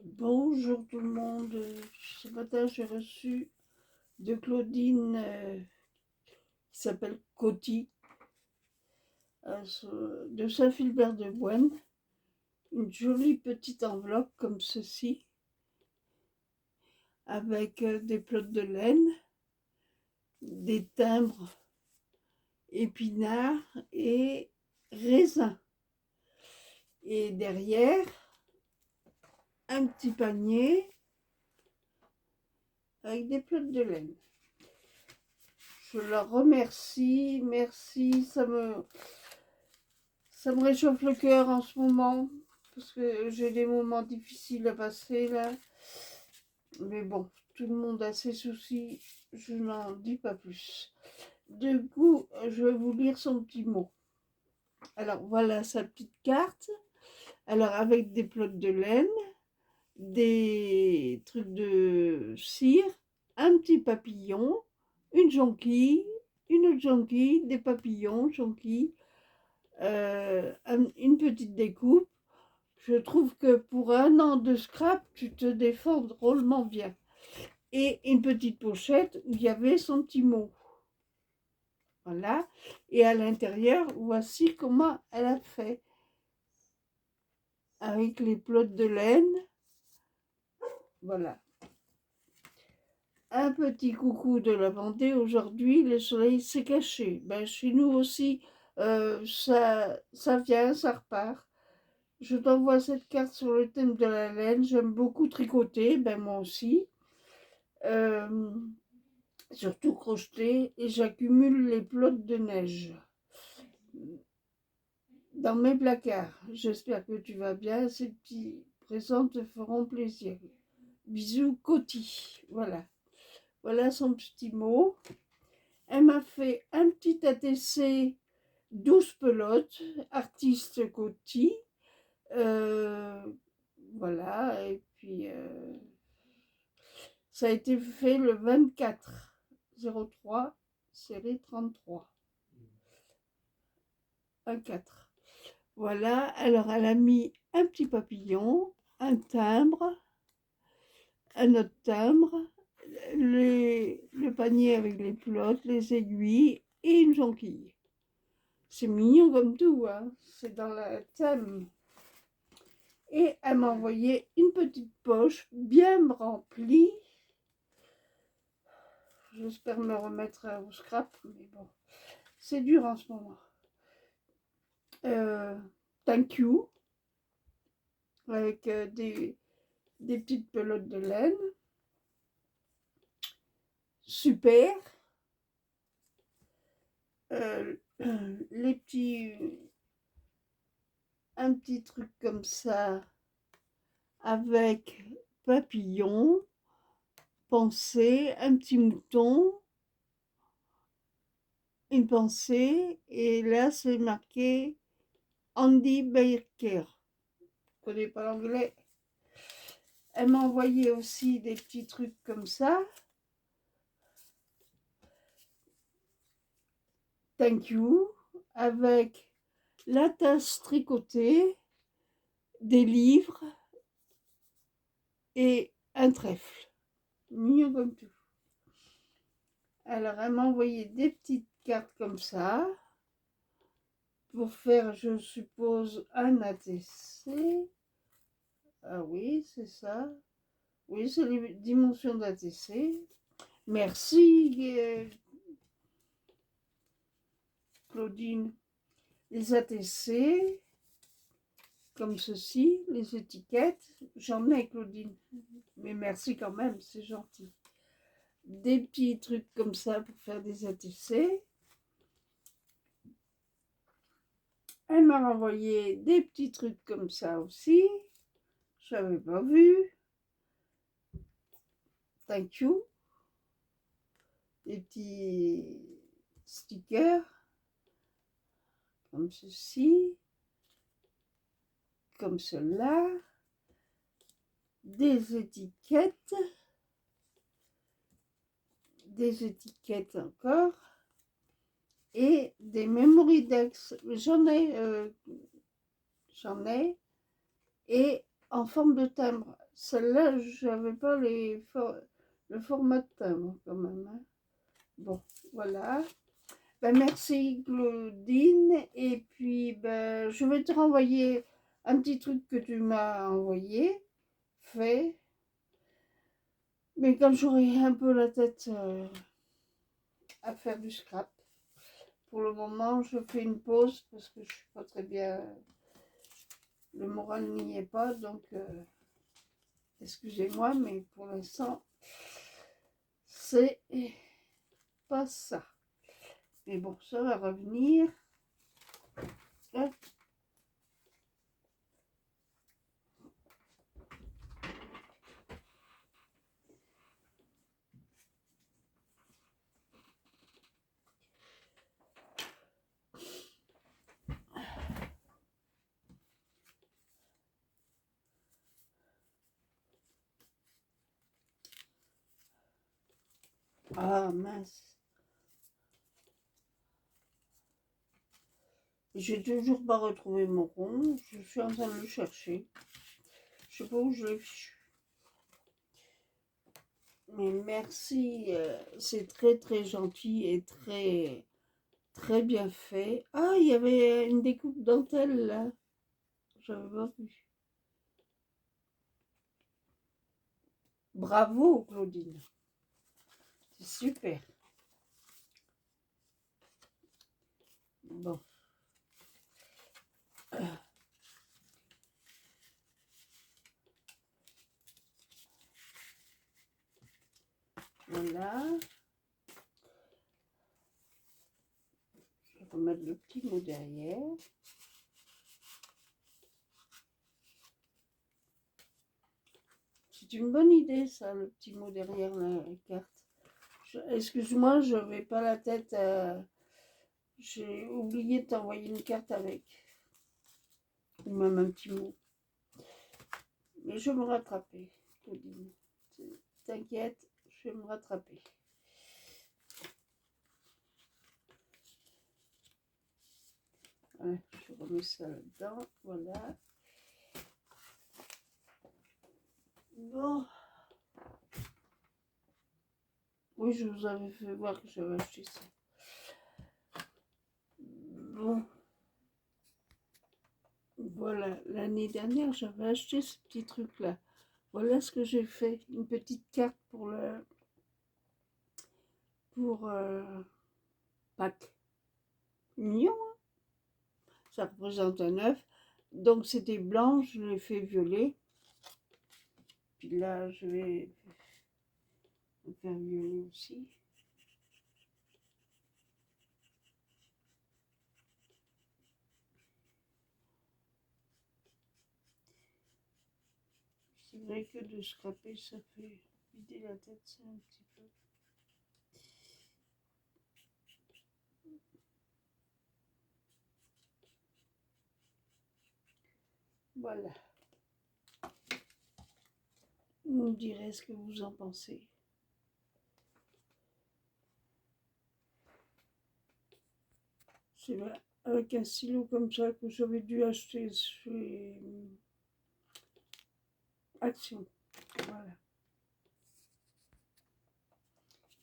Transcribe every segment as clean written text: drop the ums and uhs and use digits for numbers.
Bonjour tout le monde. Ce matin, j'ai reçu de Claudine qui s'appelle Coty de Saint-Philbert-de-Bouenne une jolie petite enveloppe comme ceci avec des pelotes de laine, des timbres épinards et raisins. Et derrière, un petit panier avec des pelotes de laine. Je la remercie, merci, ça me réchauffe le cœur en ce moment, parce que j'ai des moments difficiles à passer là. Mais bon, tout le monde a ses soucis, je n'en dis pas plus. Du coup, je vais vous lire son petit mot. Alors voilà sa petite carte. Alors avec des pelotes de laine, des trucs de cire, un petit papillon, une jonquille, une autre jonquille, des papillons, jonquilles, une petite découpe. Je trouve que pour 1 an de scrap, tu te défends drôlement bien. Et une petite pochette où il y avait son petit mot. Voilà. Et à l'intérieur, voici comment elle a fait. Avec les pelotes de laine. Voilà. Un petit coucou de la Vendée. Aujourd'hui, le soleil s'est caché. Ben, chez nous aussi, ça vient, ça repart. Je t'envoie cette carte sur le thème de la laine. J'aime beaucoup tricoter, ben moi aussi. Surtout crocheter, et j'accumule les pelotes de neige dans mes placards. J'espère que tu vas bien. Ces petits présents te feront plaisir. Bisous, Coty. Voilà. Voilà son petit mot. Elle m'a fait un petit ATC 12 pelotes, artiste Coty. Voilà, et puis ça a été fait le 24/03, série 33. 24. Voilà, alors elle a mis un petit papillon, un timbre, un autre timbre, le panier avec les pelotes, les aiguilles et une jonquille. C'est mignon comme tout, hein, c'est dans le thème. Et elle m'a envoyé une petite poche bien remplie. J'espère me remettre au scrap, mais bon, c'est dur en ce moment. Thank you, avec des petites pelotes de laine. Super. Les petits, un petit truc comme ça avec papillon, pensée, un petit mouton, une pensée, et là c'est marqué Andy Baker. Je connais pas l'anglais. Elle m'a envoyé aussi des petits trucs comme ça. Thank you, avec la tasse tricotée, des livres et un trèfle. Mignon comme tout. Alors, elle m'a envoyé des petites cartes comme ça pour faire, je suppose, un ATC. Ah oui, c'est ça. Oui, c'est les dimensions d'ATC. Merci, Claudine. Les ATC, comme ceci, les étiquettes. J'en ai, Claudine. Mais merci quand même, c'est gentil. Des petits trucs comme ça pour faire des ATC. Elle m'a renvoyé des petits trucs comme ça aussi. Je n'avais pas vu. Thank you. Des petits stickers comme ceci, comme cela. Des étiquettes encore. Et des memory decks. J'en ai. Et en forme de timbre. Celle-là, j'avais pas le format de timbre quand même, hein. Bon, voilà. Ben, merci Claudine. Et puis, ben, je vais te renvoyer un petit truc que tu m'as envoyé, fait. Mais comme j'aurai un peu la tête à faire du scrap, pour le moment, je fais une pause parce que je suis pas très bien. Le moral n'y est pas, donc excusez-moi, mais pour l'instant, c'est pas ça. Mais bon, ça va revenir. Hop. Ah mince. J'ai toujours pas retrouvé mon rond. Je suis en train de le chercher. Je sais pas où je l'ai fichu. Mais merci, c'est très très gentil et très très bien fait. Ah, il y avait une découpe dentelle là. J'avais pas vu. Bravo Claudine. C'est super. Bon. Voilà. Je vais remettre le petit mot derrière. C'est une bonne idée ça, le petit mot derrière la carte. Excuse-moi, je vais pas la tête. J'ai oublié de t'envoyer une carte avec. Ou même un petit mot. Mais je vais me rattraper, Claudine. T'inquiète, je vais me rattraper. Voilà, je remets ça là-dedans. Voilà. Bon. Oui, je vous avais fait voir que j'avais acheté ça. Bon. Voilà, l'année dernière, j'avais acheté ce petit truc-là. Voilà ce que j'ai fait. Une petite carte pour le... Pour Pâques. Mignon, hein. Ça représente un œuf. Donc c'était blanc, je l'ai fait violet. Puis là, je vais faire violet aussi. C'est vrai que de scraper, ça fait vider la tête, ça un petit peu. Voilà. Vous me direz ce que vous en pensez. C'est avec un stylo comme ça que j'avais dû acheter chez Action. Voilà.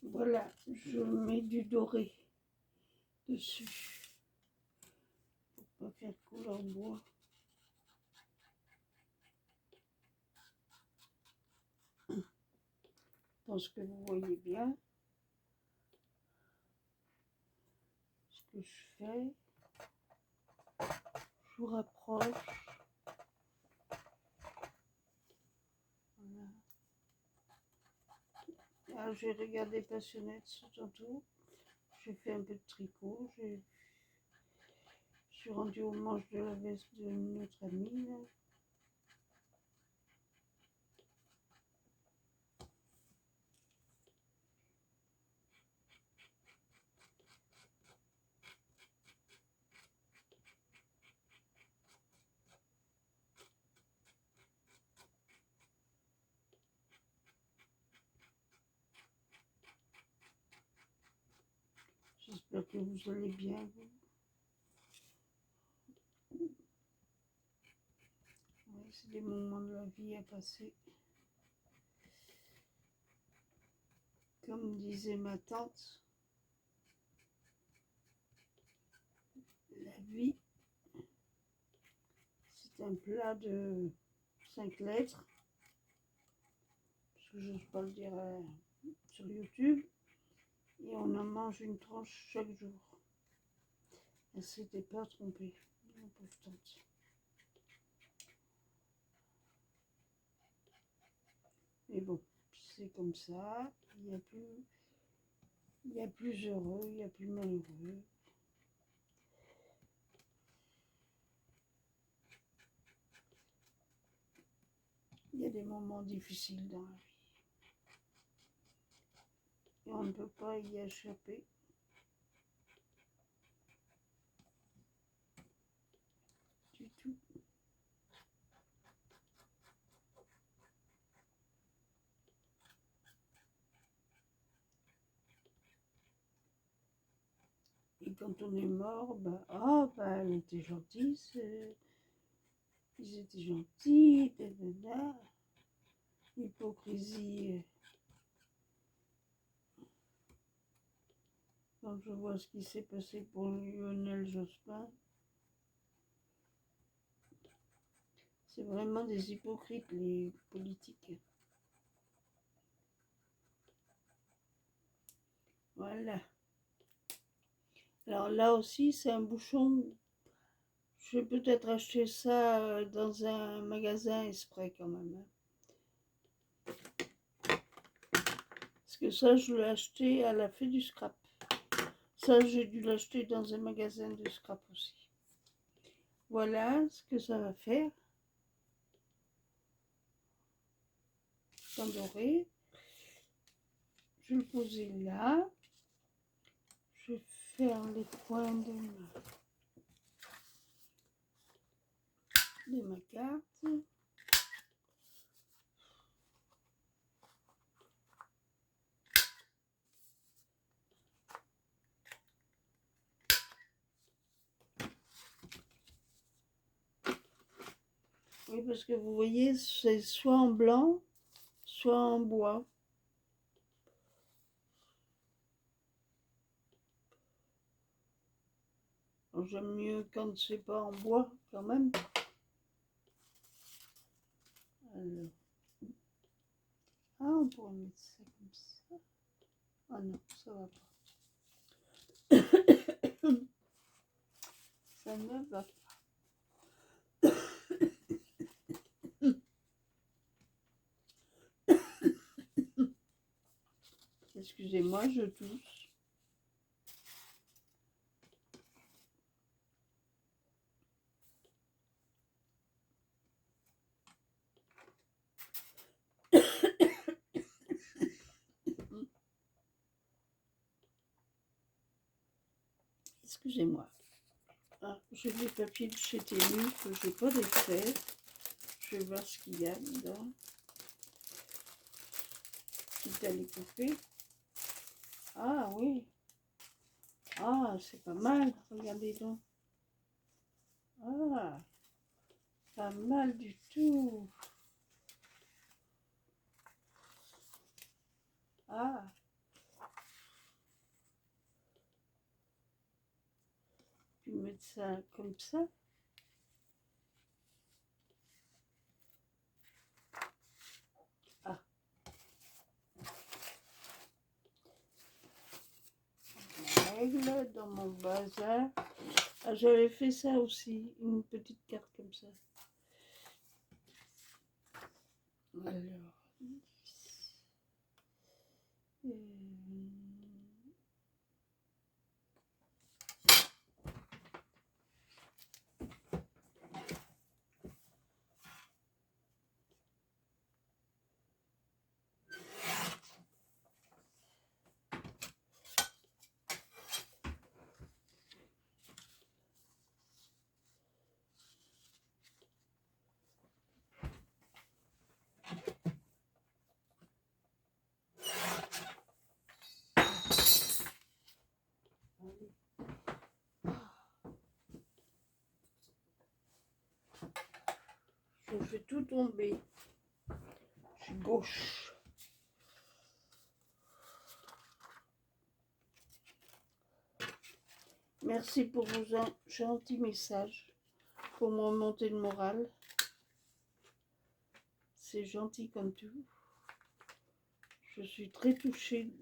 Voilà, je mets du doré dessus. Pour pas faire couleur bois. Je pense que vous voyez bien ce que je fais. Je vous rapproche. Voilà. Ah, j'ai regardé Passionnette tantôt. J'ai fait un peu de tricot. Je suis rendue au manche de la veste de notre amie. Là. J'espère que vous allez bien. Ouais, c'est des moments de la vie à passer. Comme disait ma tante, la vie, c'est un plat de 5 lettres, parce que je n'ose pas le dire sur YouTube, et on en mange une tranche chaque jour. Elle s'était pas trompée, ma pauvre tante. Mais bon, c'est comme ça, il y a plus heureux, il y a plus malheureux. Il y a des moments difficiles dans la vie. Et on ne peut pas y échapper. Du tout. Et quand on est mort, elle était gentille, ils étaient gentils, l'hypocrisie. Quand je vois ce qui s'est passé pour Lionel Jospin, c'est vraiment des hypocrites, les politiques. Voilà. Alors là aussi, c'est un bouchon. Je vais peut-être acheter ça dans un magasin exprès quand même. Parce que ça, je l'ai acheté à la Fée du Scrap. Ça, j'ai dû l'acheter dans un magasin de scrap aussi. Voilà ce que ça va faire. Sans doré. Je vais le poser là. Je vais faire les coins de ma carte. Oui, parce que vous voyez, c'est soit en blanc, soit en bois. J'aime mieux quand c'est pas en bois, quand même. Alors. On pourrait mettre ça comme ça. Ah non, ça va pas. Ça ne va pas. Excusez-moi, je tousse. Excusez-moi. J'ai des papiers de chez Temu que je n'ai pas défaits. Je vais voir ce qu'il y a dedans. Quitte à les couper. Ah oui. Ah, c'est pas mal. Regardez donc. Ah, pas mal du tout. Ah. Puis mettre ça comme ça. Ah. Règle dans mon bazar. Ah, j'avais fait ça aussi, une petite carte comme ça. Alors. Je fais tout tomber. Je suis gauche. Merci pour vos gentils messages, pour me remonter le moral. C'est gentil comme tout. Je suis très touchée.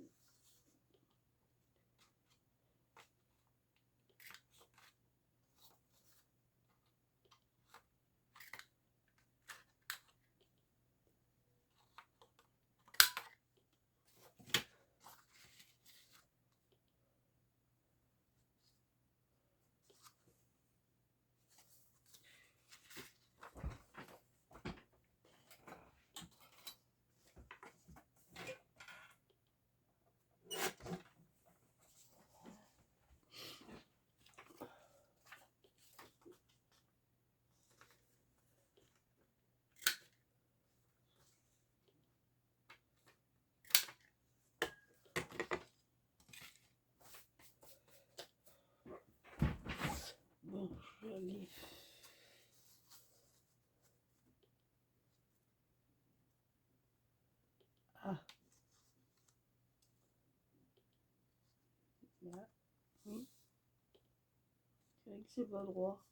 Bon, je vais aller. Ah, là, oui. C'est vrai que c'est pas droit.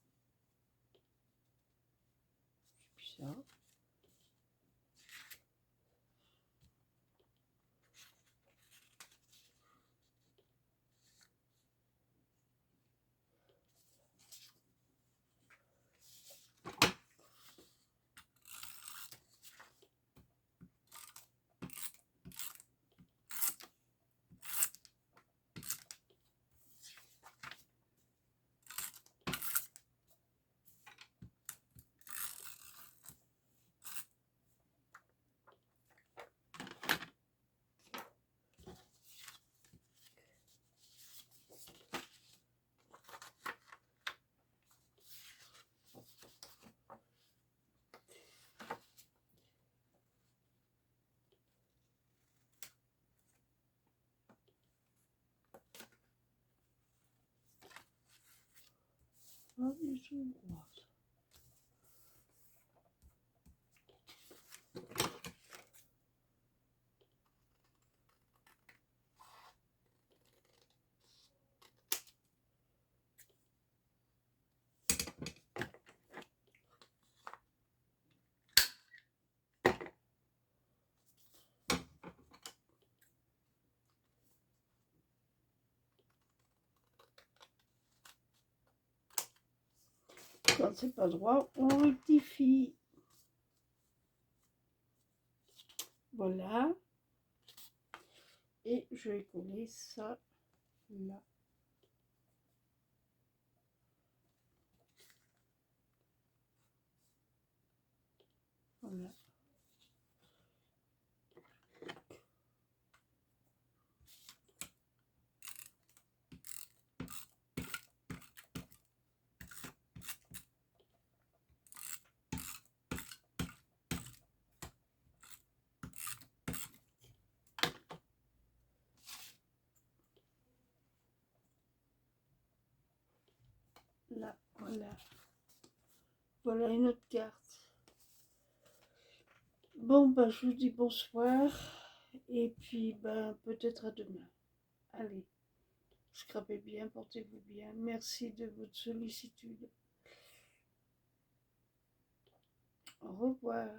C'est bizarre. Ah, ils sont droits. Quand c'est pas droit, on rectifie. Voilà. Et je vais coller ça là. Voilà. Là, voilà. Voilà une autre carte. Bon, ben, je vous dis bonsoir. Et puis, ben, peut-être à demain. Allez, scrapez bien, portez-vous bien. Merci de votre sollicitude. Au revoir.